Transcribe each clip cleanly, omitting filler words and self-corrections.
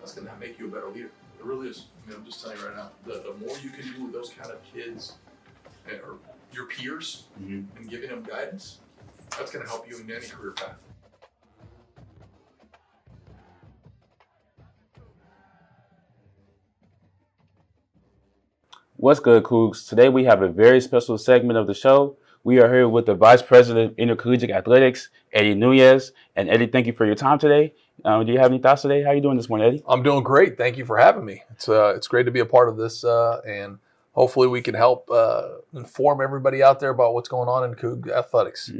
that's going to make you a better leader. It really is. I mean, I'm just telling you right now, the more you can do with those kind of kids or your peers and giving them guidance, that's going to help you in any career path. What's good, Cougs? Today we have a very special segment of the show. We are here with the Vice President of Intercollegiate Athletics, Eddie Nuñez. And Eddie, thank you for your time today. Do you have any thoughts today? How are you doing this morning, Eddie? I'm doing great. Thank you for having me. It's great to be a part of this, and hopefully we can help inform everybody out there about what's going on in Coug athletics.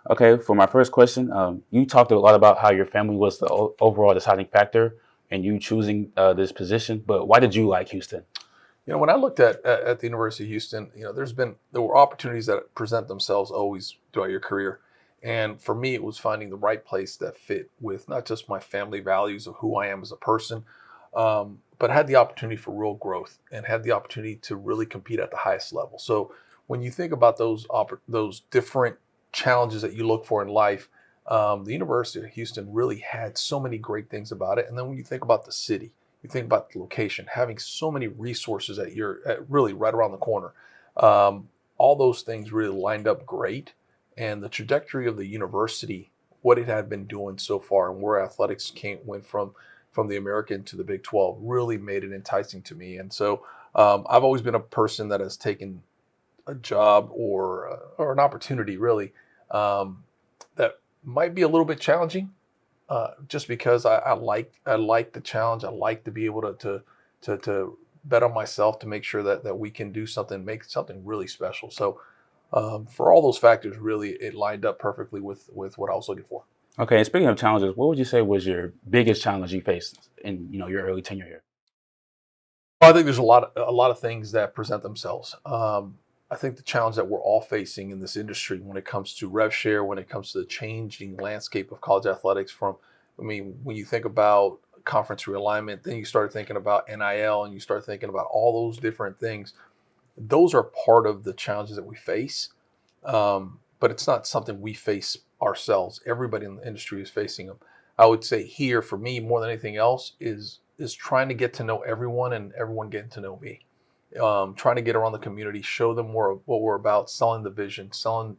Okay, for my first question, you talked a lot about how your family was the overall deciding factor in you choosing this position, but why did you like Houston? You know, when I looked at the University of Houston, you know, there were opportunities that present themselves always throughout your career. And for me, it was finding the right place that fit with not just my family values of who I am as a person, but had the opportunity for real growth and had the opportunity to really compete at the highest level. So when you think about those different challenges that you look for in life, the University of Houston really had so many great things about it. And then when you think about the city, you think about the location, having so many resources really right around the corner. All those things really lined up great. And the trajectory of the university, what it had been doing so far, and where athletics went from the American to the Big 12, really made it enticing to me. And so I've always been a person that has taken a job or an opportunity, really, that might be a little bit challenging. Just because I like the challenge. I like to be able to bet on myself to make sure that we can do something, make something really special. So for all those factors, really, it lined up perfectly with what I was looking for. Okay, and speaking of challenges, what would you say was your biggest challenge you faced in your early tenure here? Well, I think there's a lot of things that present themselves. I think the challenge that we're all facing in this industry when it comes to rev share, when it comes to the changing landscape of college athletics when you think about conference realignment, then you start thinking about NIL and you start thinking about all those different things. Those are part of the challenges that we face, but it's not something we face ourselves. Everybody in the industry is facing them. I would say here, for me, more than anything else, is trying to get to know everyone and everyone getting to know me. Trying to get around the community, show them more what we're about, selling the vision, selling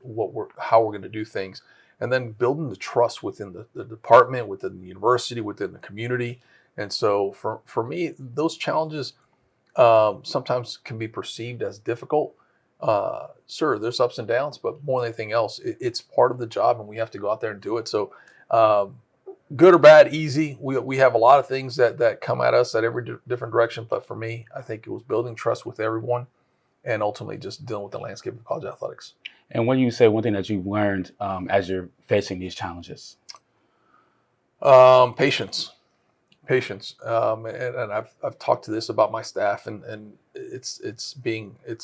how we're going to do things, and then building the trust within the department, within the university, within the community. And so for me, those challenges sometimes can be perceived as difficult. Sure, there's ups and downs, but more than anything else, it's part of the job, and we have to go out there and do it. So good or bad, easy. We have a lot of things that come at us at every different direction. But for me, I think it was building trust with everyone and ultimately just dealing with the landscape of college athletics. And what do you say one thing that you've learned as you're facing these challenges? Patience. And I've talked to this about my staff, and it's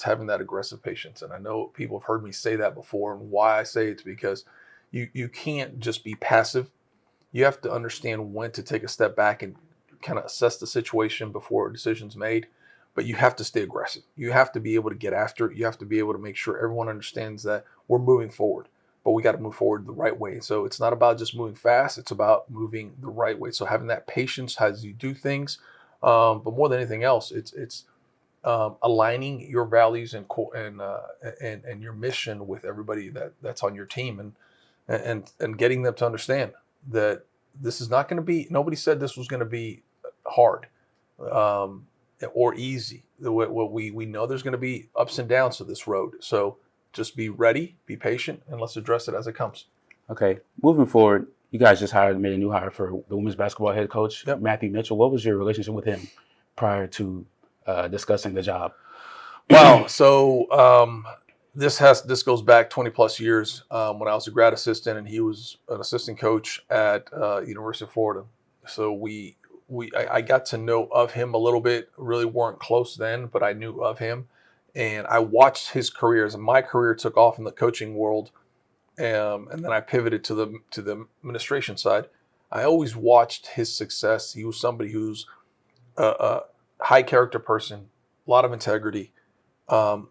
having that aggressive patience. And I know people have heard me say that before, and why I say it's because you can't just be passive. You have to understand when to take a step back and kind of assess the situation before a decision's made. But you have to stay aggressive. You have to be able to get after it. You have to be able to make sure everyone understands that we're moving forward, but we got to move forward the right way. So it's not about just moving fast. It's about moving the right way. So having that patience as you do things, but more than anything else, it's aligning your values and your mission with everybody that's on your team, and getting them to understand that this is not going to be, nobody said this was going to be hard or easy. We know there's going to be ups and downs to this road. So just be ready, be patient, and let's address it as it comes. Okay, moving forward, you guys just made a new hire for the women's basketball head coach, yep. Matthew Mitchell. What was your relationship with him prior to discussing the job? Wow. So this goes back 20 plus years when I was a grad assistant and he was an assistant coach at University of Florida. So I got to know of him a little bit. Really weren't close then, but I knew of him, and I watched his career as my career took off in the coaching world, and then I pivoted to the administration side. I always watched his success. He was somebody who's a high character person, a lot of integrity,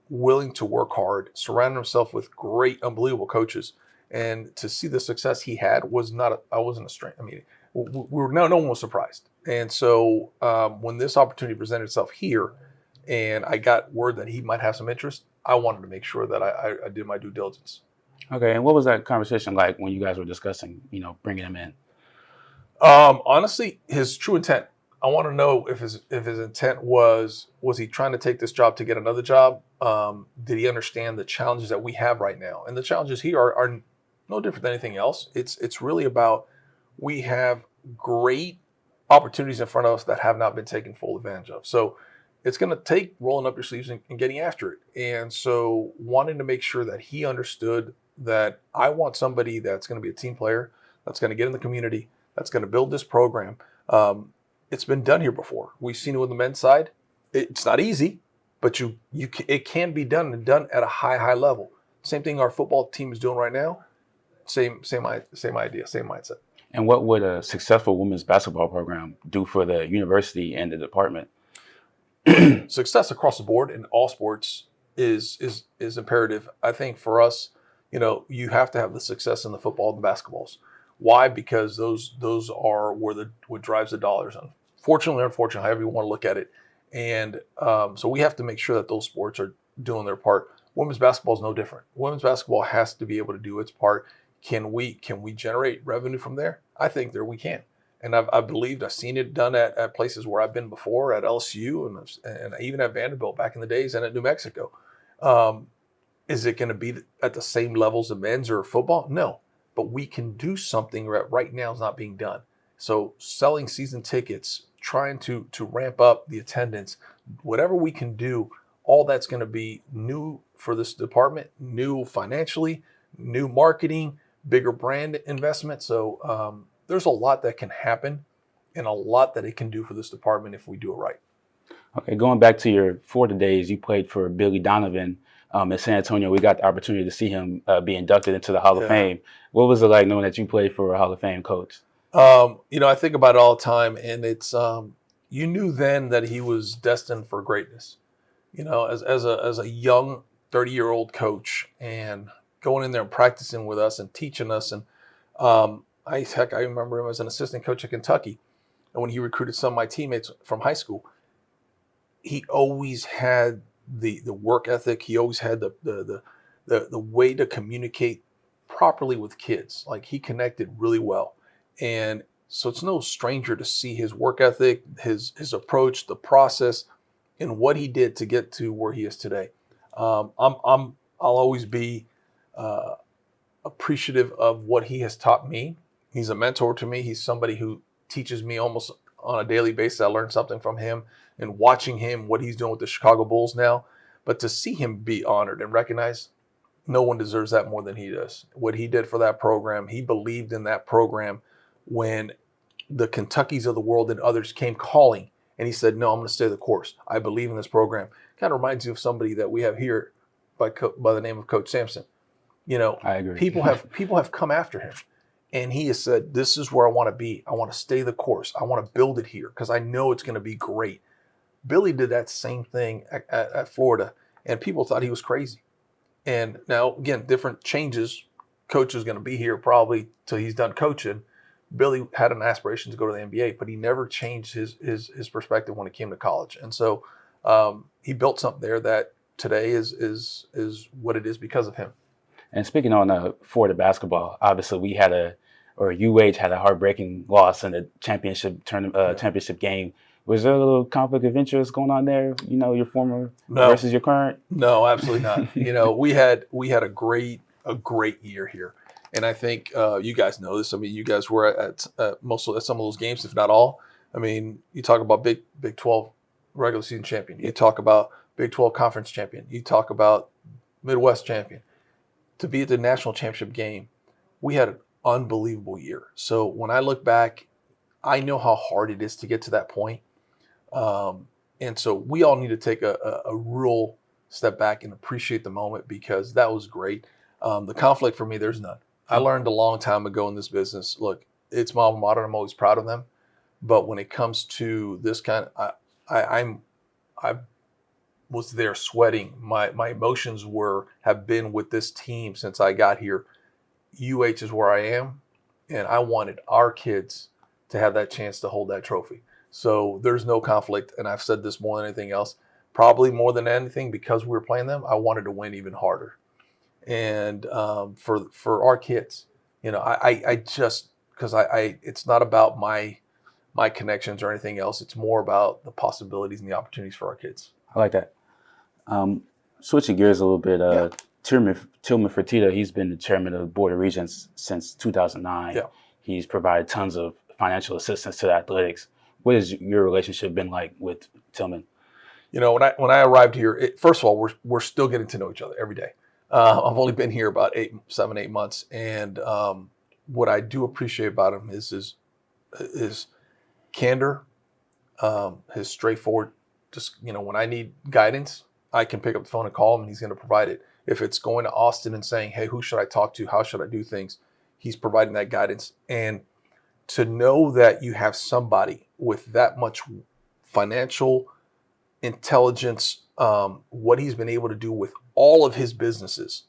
willing to work hard, surrounding himself with great, unbelievable coaches. And to see the success he had was I wasn't a stranger. I mean, no one was surprised. And so when this opportunity presented itself here, and I got word that he might have some interest, I wanted to make sure that I did my due diligence. Okay, and what was that conversation like when you guys were discussing, bringing him in? Honestly, his true intent. I want to know if his intent was he trying to take this job to get another job? Did he understand the challenges that we have right now? And the challenges here are no different than anything else. It's really about we have great opportunities in front of us that have not been taken full advantage of. So it's going to take rolling up your sleeves and getting after it. And so wanting to make sure that he understood that I want somebody that's going to be a team player, that's going to get in the community, that's going to build this program. It's been done here before. We've seen it with the men's side. It's not easy, but it can be done and done at a high level. Same thing our football team is doing right now. Same idea, same mindset. And what would a successful women's basketball program do for the university and the department? Success across the board in all sports is imperative. I think for us, you have to have the success in the football and the basketballs. Why? Because those are what drives the dollars. Unfortunately or unfortunately, however you want to look at it. And so we have to make sure that those sports are doing their part. Women's basketball is no different. Women's basketball has to be able to do its part. Can we generate revenue from there? I think we can. And I've seen it done at places where I've been before, at LSU and even at Vanderbilt back in the days and at New Mexico. Is it going to be at the same levels of men's or football? No. But we can do something that right now is not being done. So selling season tickets, trying to ramp up the attendance, whatever we can do, all that's going to be new for this department, new financially, new marketing, bigger brand investment. So there's a lot that can happen and a lot that it can do for this department if we do it right. Okay, going back to your Florida days, you played for Billy Donovan in San Antonio. We got the opportunity to see him be inducted into the Hall of Fame. What was it like knowing that you played for a Hall of Fame coach? I think about it all the time, and it's you knew then that he was destined for greatness. As a young 30-year-old coach and going in there and practicing with us and teaching us, and I remember him as an assistant coach at Kentucky, and when he recruited some of my teammates from high school, he always had the work ethic. He always had the way to communicate properly with kids. Like, he connected really well. And so it's no stranger to see his work ethic, his approach, the process, and what he did to get to where he is today. I'll always be appreciative of what he has taught me. He's a mentor to me. He's somebody who teaches me almost on a daily basis. I learn something from him and watching him, what he's doing with the Chicago Bulls now. But to see him be honored and recognized, no one deserves that more than he does. What he did for that program, he believed in that program when the Kentuckys of the world and others came calling, and he said, no, I'm going to stay the course. I believe in this program. Kind of reminds you of somebody that we have here by the name of Coach Sampson. I agree. People have come after him, and he has said, this is where I want to be. I want to stay the course. I want to build it here because I know it's going to be great. Billy did that same thing at Florida, and people thought he was crazy. And now, again, different changes. Coach is going to be here probably till he's done coaching. Billy had an aspiration to go to the NBA, but he never changed his perspective when it came to college. And so he built something there that today is what it is because of him. And speaking on Florida basketball, obviously UH had a heartbreaking loss in the championship game. Was there a little conflict of interest going on there? Your former versus your current? No, absolutely not. We had a great year here, and I think you guys know this. I mean, you guys were at some of those games, if not all. I mean, you talk about Big 12 regular season champion. You talk about Big 12 conference champion. You talk about Midwest champion. To be at the national championship game, we had an unbelievable year. So when I look back, I know how hard it is to get to that point. And so we all need to take a real step back and appreciate the moment because that was great. The conflict for me, there's none. I learned a long time ago in this business, look, it's my alma mater. I'm always proud of them. But when it comes to this kind of, I was there sweating. My emotions have been with this team since I got here. UH is where I am. And I wanted our kids to have that chance to hold that trophy. So there's no conflict. And I've said this more than anything else, probably more than anything, because we were playing them, I wanted to win even harder. And for our kids, I just, because it's not about my connections or anything else. It's more about the possibilities and the opportunities for our kids. I like that. Switching gears a little bit, Yeah. Tilman Fertitta, he's been the chairman of the Board of Regents since 2009. Yeah. He's provided tons of financial assistance to the athletics. What has your relationship been like with Tilman? When I arrived here, first of all, we're still getting to know each other every day. I've only been here about 8 months, and what I do appreciate about him is his candor, his straightforward. Just when I need guidance, I can pick up the phone and call him, and he's going to provide it. If it's going to Austin and saying, "Hey, who should I talk to? How should I do things?" He's providing that guidance, and to know that you have somebody with that much financial intelligence, what he's been able to do with all of his businesses,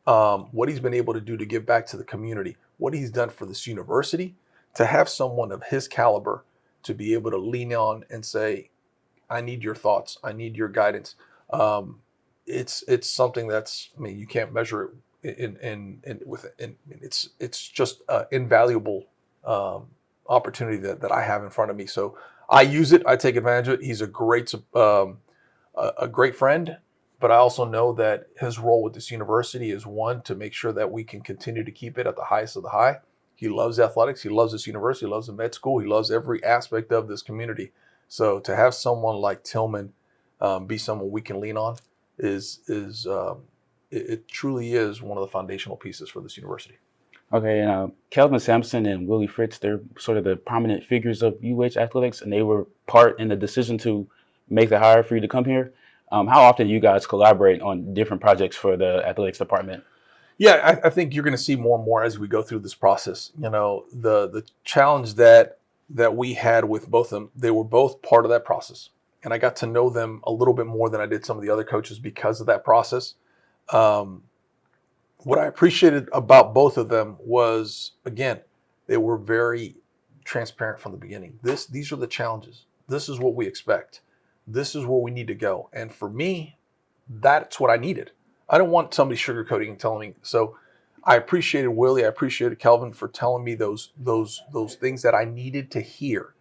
what he's been able to do to give back to the community, what he's done for this university, to have someone of his caliber to be able to lean on and say, I need your thoughts, I need your guidance. It's something that's, you can't measure it it's just an invaluable opportunity that I have in front of me. So I use it. I take advantage of it. He's a great friend, but I also know that his role with this university is, one, to make sure that we can continue to keep it at the highest of the high. He loves athletics. He loves this university. He loves the med school. He loves every aspect of this community. So to have someone like Tilman be someone we can lean on it truly is one of the foundational pieces for this university. Okay, and Kelvin Sampson and Willie Fritz, they're sort of the prominent figures of UH athletics, and they were part in the decision to make the hire for you to come here. How often do you guys collaborate on different projects for the athletics department? Yeah, I think you're going to see more and more as we go through this process. The challenge that we had with both of them, they were both part of that process. And I got to know them a little bit more than I did some of the other coaches because of that process. What I appreciated about both of them was, again, they were very transparent from the beginning. These are the challenges. This is what we expect. This is where we need to go. And for me, that's what I needed. I don't want somebody sugarcoating and telling me. So I appreciated Willie. I appreciated Kelvin for telling me those things that I needed to hear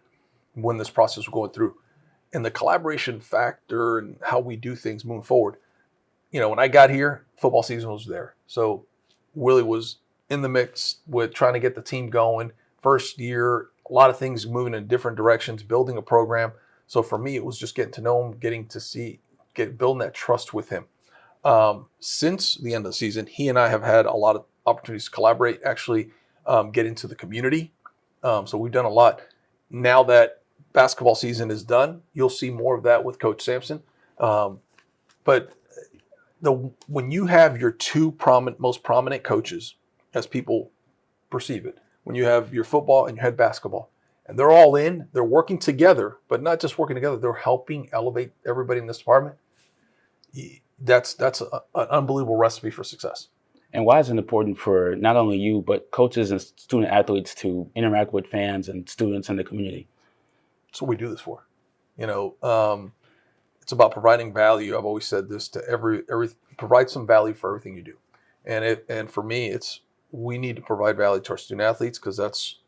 when this process was going through. And the collaboration factor and how we do things moving forward. When I got here, football season was there. So Willie was in the mix with trying to get the team going. First year, a lot of things moving in different directions, building a program. So for me, it was just getting to know him, building that trust with him. Since the end of the season, he and I have had a lot of opportunities to collaborate, actually get into the community. So we've done a lot. Now that basketball season is done, you'll see more of that with Coach Sampson. But when you have your two most prominent coaches, as people perceive it, when you have your football and your head basketball, and they're all in, they're working together, but not just working together, they're helping elevate everybody in this department. That's an unbelievable recipe for success. And why is it important for not only you, but coaches and student athletes to interact with fans and students in the community? That's what we do this for. It's about providing value. I've always said this to every provide some value for everything you do. And for me, we need to provide value to our student athletes because that's,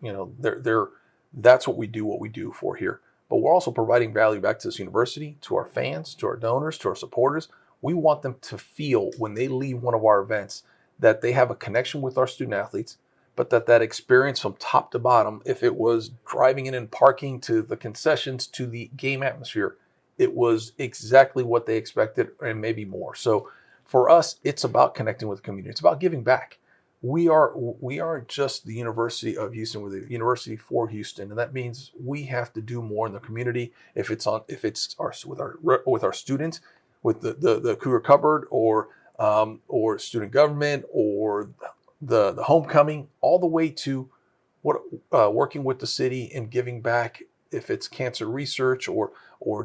that's what we do for here. But we're also providing value back to this university, to our fans, to our donors, to our supporters. We want them to feel when they leave one of our events that they have a connection with our student athletes, but that experience from top to bottom, if it was driving in and parking to the concessions to the game atmosphere, it was exactly what they expected and maybe more. So for us, it's about connecting with the community. It's about giving back. We aren't just the University of Houston, we're the University for Houston, and that means we have to do more in the community. If it's with our students, with the Cougar Cupboard, or student government, or the homecoming, all the way to working with the city and giving back. If it's cancer research or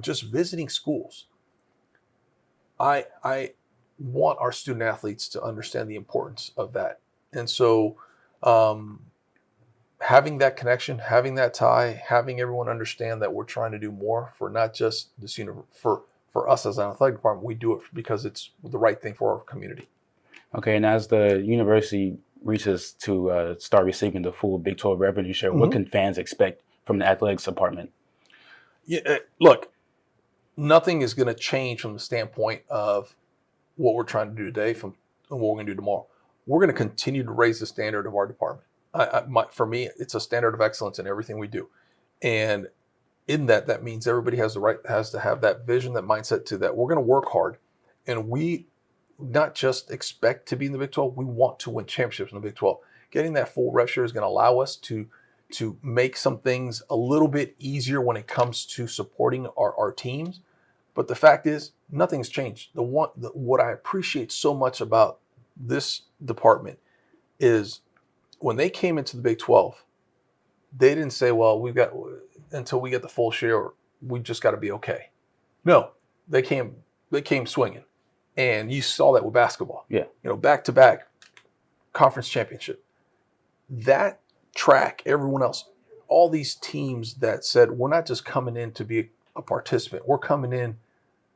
just visiting schools, I want our student athletes to understand the importance of that. And so having that connection, having that tie, having everyone understand that we're trying to do more for not just this for us as an athletic department, we do it because it's the right thing for our community. Okay, and as the university reaches to start receiving the full Big 12 revenue share, what can fans expect from the athletics department? Yeah, look, nothing is going to change from the standpoint of what we're trying to do today from what we're going to do tomorrow. We're going to continue to raise the standard of our department. For me, it's a standard of excellence in everything we do. And in that means everybody has to have that vision, that mindset to that. We're going to work hard, and we not just expect to be in the Big 12, we want to win championships in the Big 12. Getting that full rev share is going to allow us to make some things a little bit easier when it comes to supporting our teams. But the fact is, nothing's changed. What I appreciate so much about this department is when they came into the Big 12, they didn't say, well, until we get the full share, we just got to be okay. No, they came swinging. And you saw that with basketball. Yeah. Back-to-back conference championship. That track, everyone else, all these teams that said, we're not just coming in to be a participant. We're coming in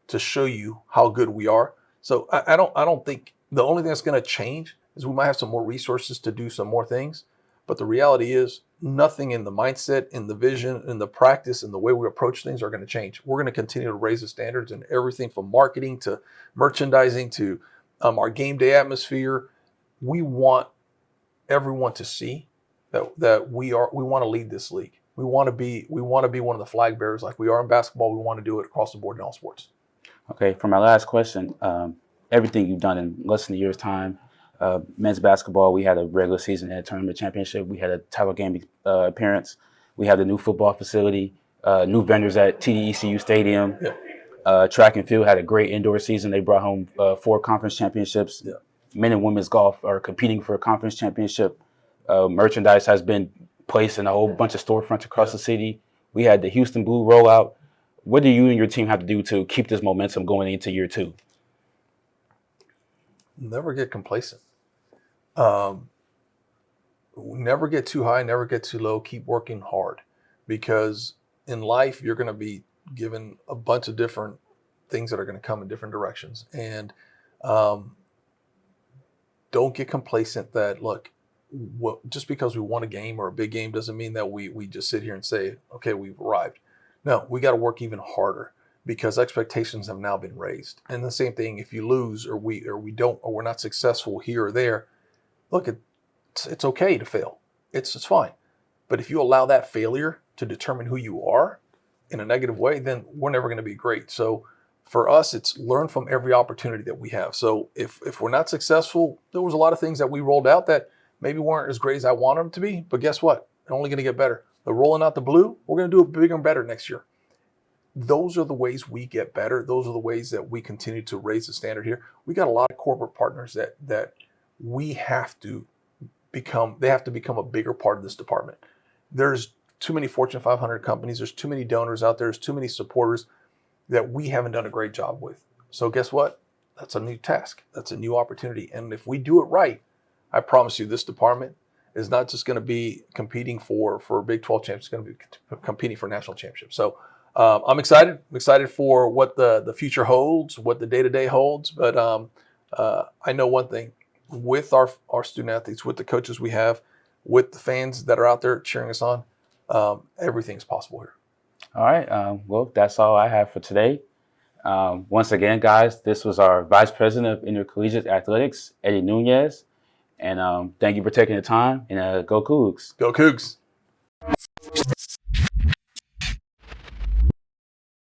to show you how good we are. So I don't think the only thing that's going to change is we might have some more resources to do some more things. But the reality is nothing in the mindset, in the vision, in the practice, and the way we approach things are going to change. We're going to continue to raise the standards in everything from marketing to merchandising to our game day atmosphere. We want everyone to see that we want to lead this league. We want to be one of the flag bearers like we are in basketball. We want to do it across the board in all sports. Okay, for my last question, everything you've done in less than a year's time, men's basketball, we had a regular season and a tournament championship. We had a title game appearance. We have the new football facility, new vendors at TDECU Stadium. Yeah. Track and field had a great indoor season. They brought home 4 conference championships. Yeah. Men and women's golf are competing for a conference championship. Merchandise has been placed in a whole bunch of storefronts across the city. We had the Houston Blue rollout. What do you and your team have to do to keep this momentum going into year 2? Never get complacent. Never get too high, never get too low. Keep working hard, because in life you're going to be given a bunch of different things that are going to come in different directions. And don't get complacent that, look, just because we won a game or a big game doesn't mean that we just sit here and say, okay, we've arrived. No, we got to work even harder, because expectations have now been raised. And the same thing, if you lose or we don't, or we're not successful here or there, look, it's okay to fail. It's fine. But if you allow that failure to determine who you are in a negative way, then we're never going to be great. So for us, it's learn from every opportunity that we have. So if we're not successful, there was a lot of things that we rolled out that maybe weren't as great as I wanted them to be, but guess what? They're only going to get better. They're rolling out the blue. We're going to do it bigger and better next year. Those are the ways we get better. Those are the ways that we continue to raise the standard here. We got a lot of corporate partners that we have to become. They have to become a bigger part of this department. There's too many Fortune 500 companies. There's too many donors out there. There's too many supporters that we haven't done a great job with. So guess what? That's a new task. That's a new opportunity. And if we do it right, I promise you this department is not just going to be competing for Big 12 championships. It's going to be competing for national championships. So I'm excited. I'm excited for what the future holds, what the day-to-day holds. But I know one thing. With our student athletes, with the coaches we have, with the fans that are out there cheering us on, everything's possible here. All right. Well, that's all I have for today. Once again, guys, this was our Vice President of Intercollegiate Athletics, Eddie Nuñez. And thank you for taking the time. And go Cougs. Go Cougs.